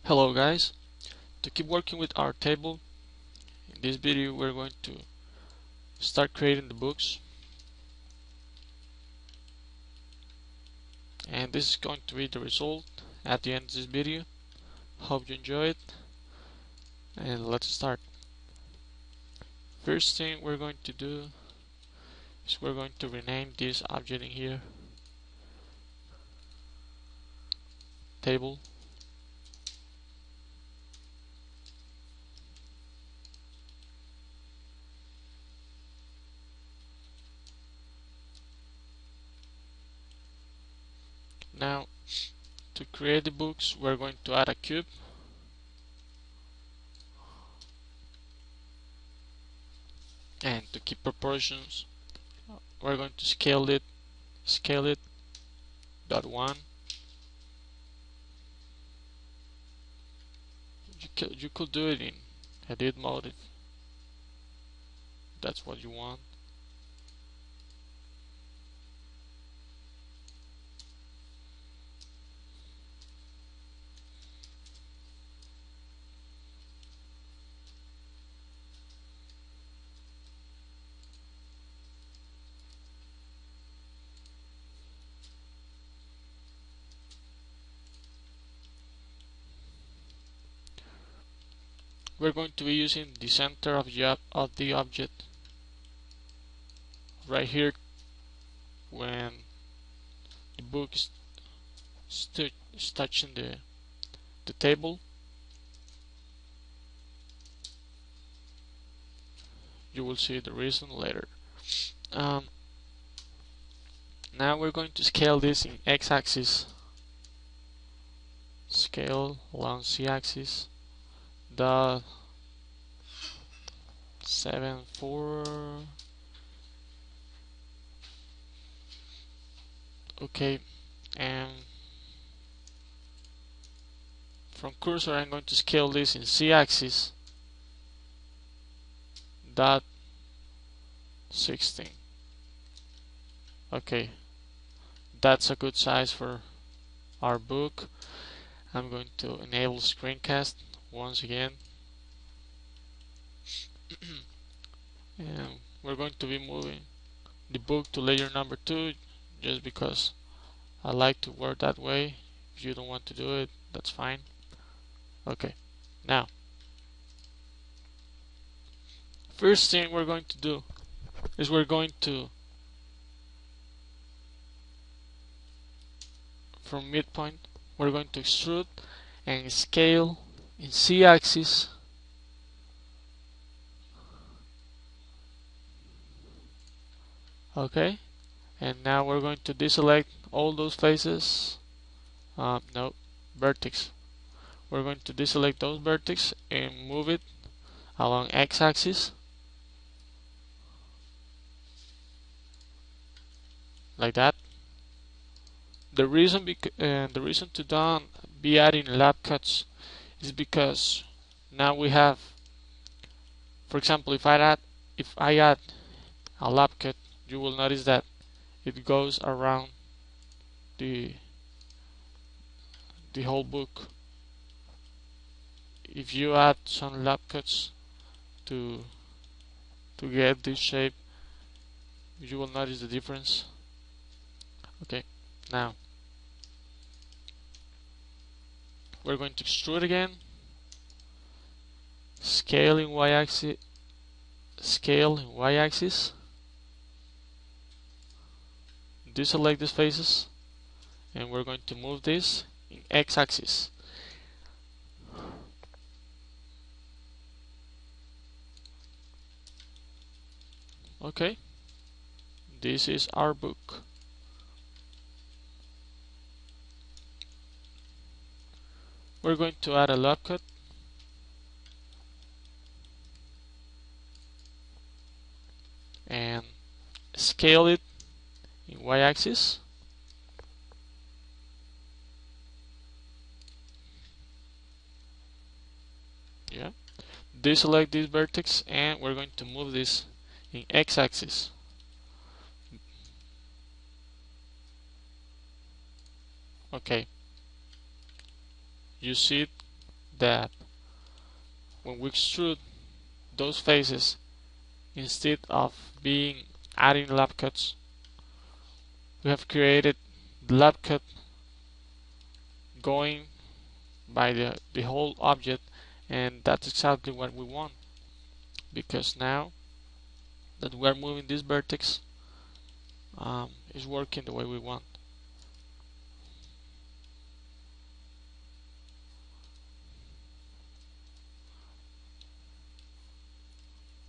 Hello guys, to keep working with our table, in this video we're going to start creating the books, and this is going to be the result at the end of this video. Hope you enjoy it, and let's start. First thing we're going to do is we're going to rename this object in here table. Now to create the books we're going to add a cube, and to keep proportions we're going to scale it .1. You could do it in edit mode if that's what you want. We're going to be using the center of the object right here when the book is touching the table. You will see the reason later. Now we're going to scale this in x-axis, scale along z-axis .74. Okay, and from cursor I'm going to scale this in z-axis .16. Okay, that's a good size for our book. I'm going to enable screencast once again. And we're going to be moving the book to layer number 2 just because I like to work that way. If you don't want to do it, that's fine. Okay, now first thing we're going to do is we're going to, from midpoint, we're going to extrude and scale in z-axis okay, and now we're going to deselect all those faces, no, vertex. We're going to deselect those vertex and move it along x-axis like that. The reason to don't be adding lap cuts is because now we have, for example, if I add a lap cut, you will notice that it goes around the whole book. If you add some lap cuts to get this shape, you will notice the difference. Okay, now we're going to extrude again, scale in y-axis, deselect these faces, and we're going to move this in x-axis. Okay, this is our book. We're going to add a lap cut and scale it in y-axis. Yeah, deselect this vertex and we're going to move this in x-axis. Okay, you see it that when we extrude those faces, instead of being adding lap cuts, we have created the lap cut going by the whole object, and that's exactly what we want, because now that we are moving this vertex, it's working the way we want.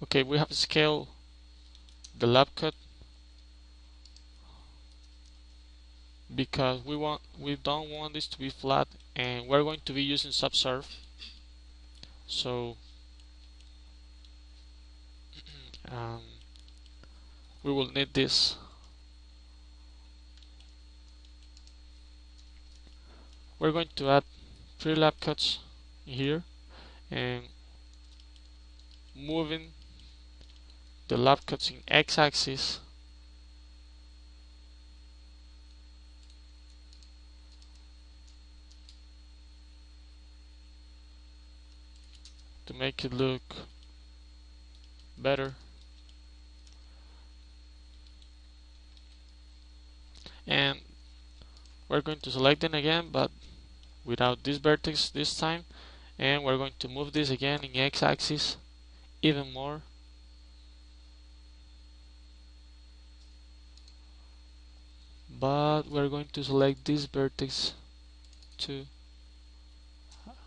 Okay, we have scaled the lap cut because we don't want this to be flat, and we're going to be using subsurf, so um, we will need this. We're going to add 3 lap cuts here and moving the lap cuts in x-axis to make it look better. And we're going to select them again, but without this vertex this time, and we're going to move this again in x-axis even more. But we're going to select this vertex too.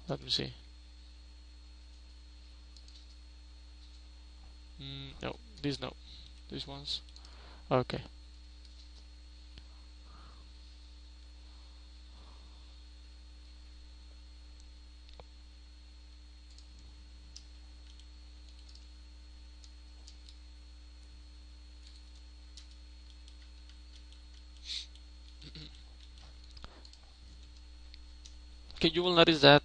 Let me see. No, these ones. Okay. Okay, you will notice that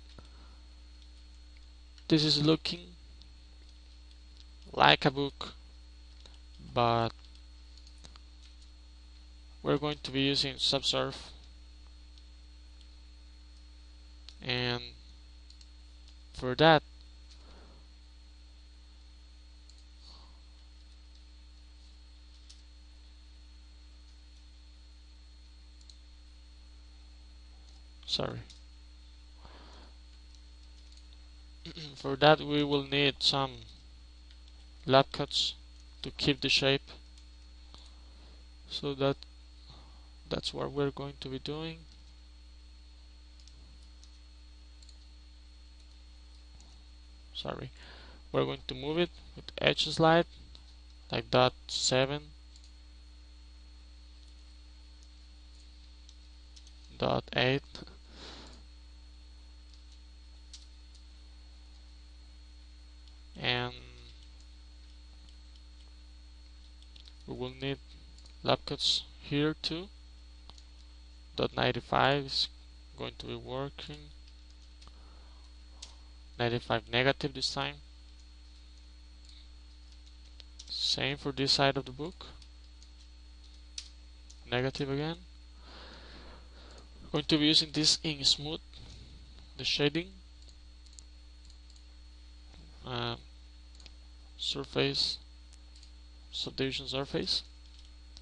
this is looking like a book, but we're going to be using subsurf, and for that sorry for that we will need some lap cuts to keep the shape, so that's what we're going to be doing. Sorry, we're going to move it with edge slide like that 7 dot 8 and we will need lap cuts here too. Dot 95 is going to be working. 95 negative this time. Same for this side of the book. Negative again. We're going to be using this in smooth, the shading, surface, subdivision surface,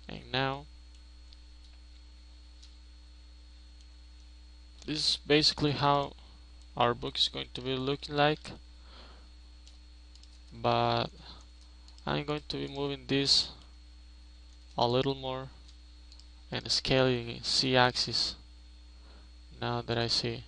and now this is basically how our book is going to be looking like, but I'm going to be moving this a little more and scaling in z-axis now that I see.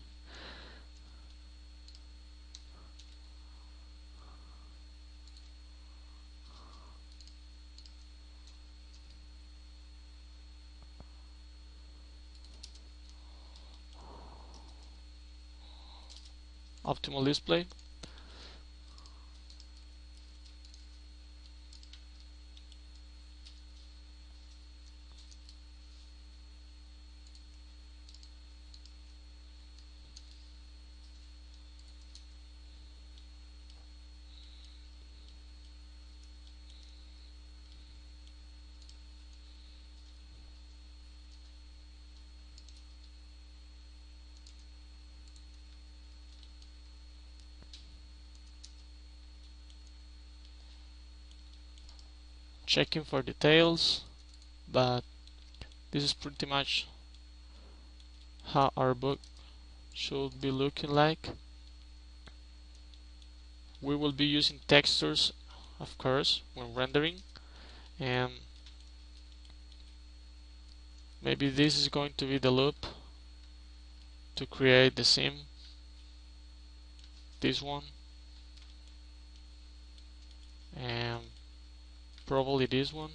Optimal display. checking for details, but this is pretty much how our book should be looking like. We will be using textures, of course, when rendering, and maybe this is going to be the loop to create the sim, this one, and probably this one.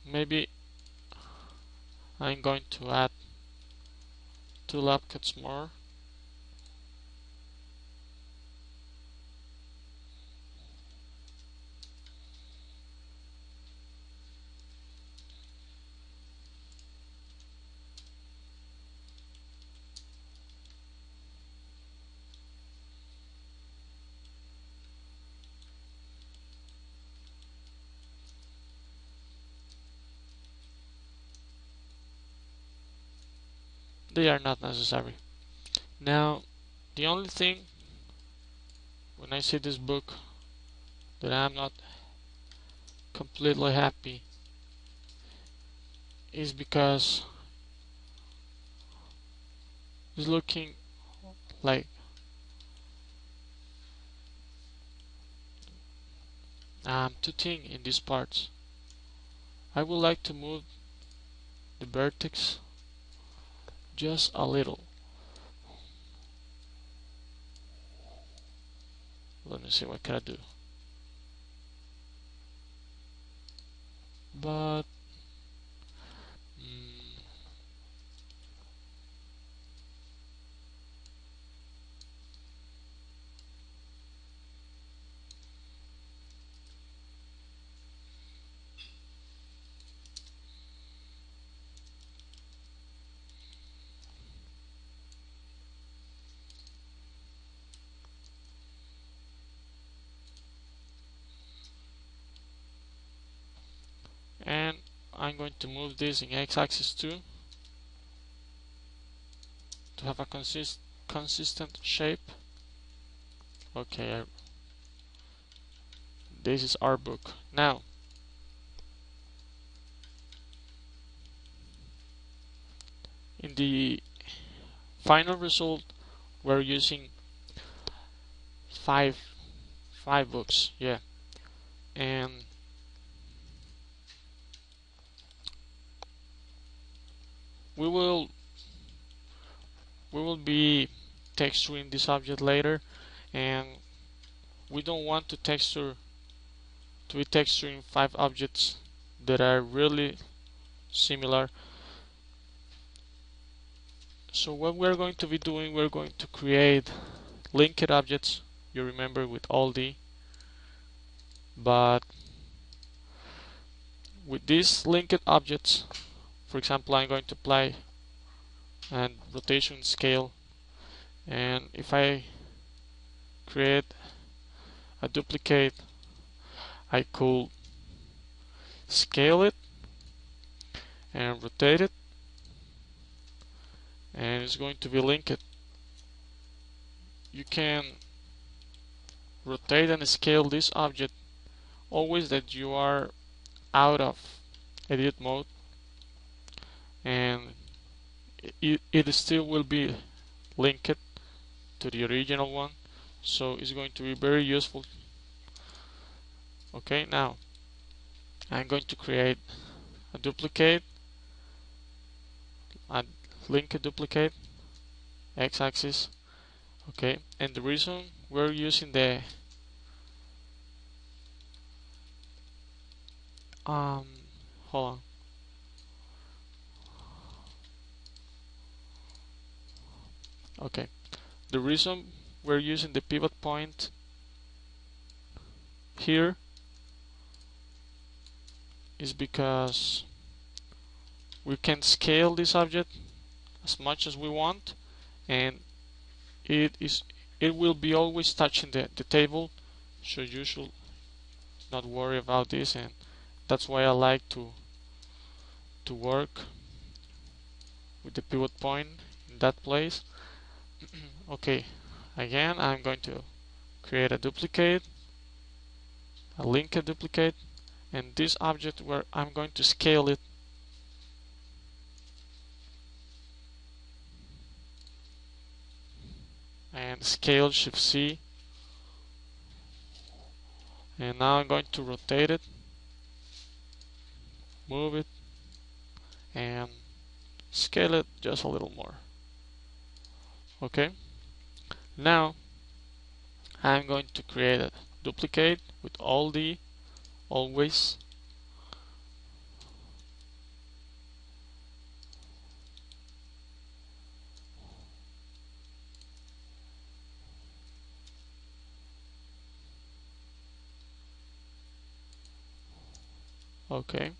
Maybe I'm going to add 2 lap cuts more. They are not necessary. Now, the only thing when I see this book that I'm not completely happy is because it's looking like I'm too thin in these parts. I would like to move the vertex just a little. Let me see what can I do. But and I'm going to move this in x-axis too to have a consistent shape. Okay, this is our book. Now, in the final result, we're using five books, yeah, and we will be texturing this object later, and we don't want to be texturing 5 objects that are really similar. So what we're going to be doing, we're going to create linked objects, you remember, with Alt-D, but with these linked objects, for example, I'm going to apply and rotation scale, and if I create a duplicate, I could scale it and rotate it, and it's going to be linked. You can rotate and scale this object always that you are out of edit mode, and it still will be linked to the original one, so it's going to be very useful. Okay, now I'm going to create a duplicate, a linked duplicate, x-axis. Okay, and the reason we're using the hold on. Okay, the reason we're using the pivot point here is because we can scale this object as much as we want, and it will be always touching the table, so you should not worry about this, and that's why I like to work with the pivot point in that place. Okay, again I'm going to create a duplicate, a linked duplicate, and this object where I'm going to scale it, and scale Shift C, and now I'm going to rotate it, move it, and scale it just a little more. Okay, now I'm going to create a duplicate with all the always, okay,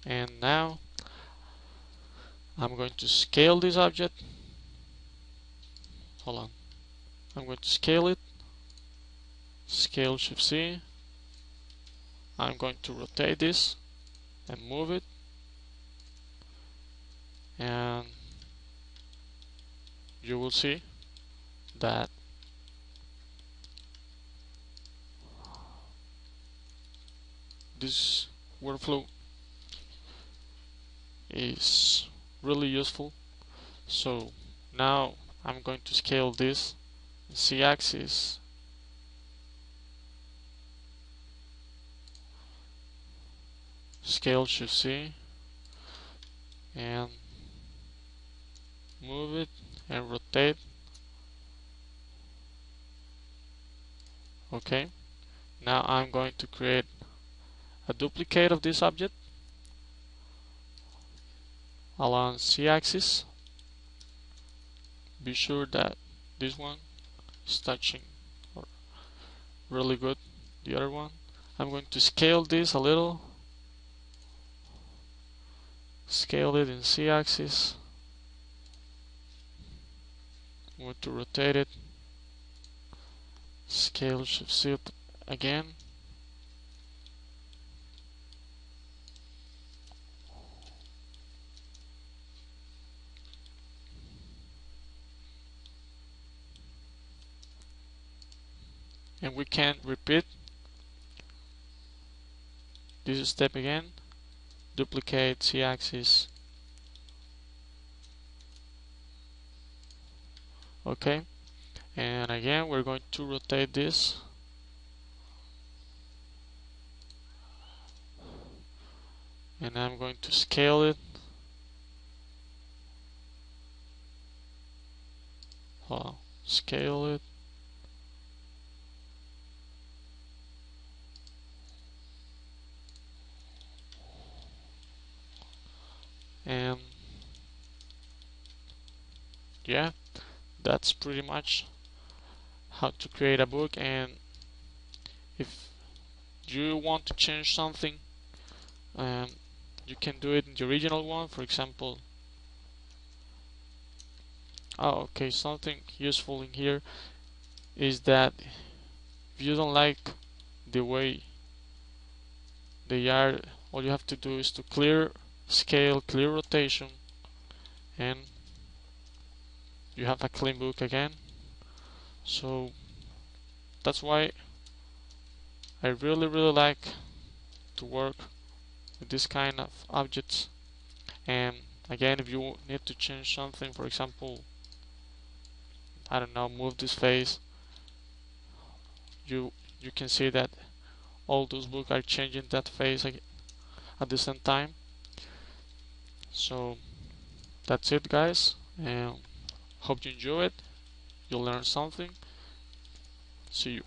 and now I'm going to scale this object. Hold on, I'm going to scale it, scale Shift C, I'm going to rotate this and move it, and you will see that this workflow is really useful. So now I'm going to scale this Z-axis, scale Shift C, and move it and rotate. Okay, now I'm going to create a duplicate of this object along Z-axis. Be sure that this one is touching or really good the other one. I'm going to scale this a little, scale it in Z-axis, I'm going to rotate it, scale Shift C again, and we can repeat this step again. Duplicate Z-axis. Okay, and again we're going to rotate this, and I'm going to scale it. Scale it, and yeah, that's pretty much how to create a book. And if you want to change something, you can do it in the original one. For example, okay, something useful in here is that if you don't like the way they are, all you have to do is to clear scale, clear rotation, and you have a clean book again. So that's why I really like to work with this kind of objects. And again, if you need to change something, for example, I don't know, move this face, you can see that all those books are changing that face at the same time. So that's it, guys, and hope you enjoy it. You'll learn something. See you.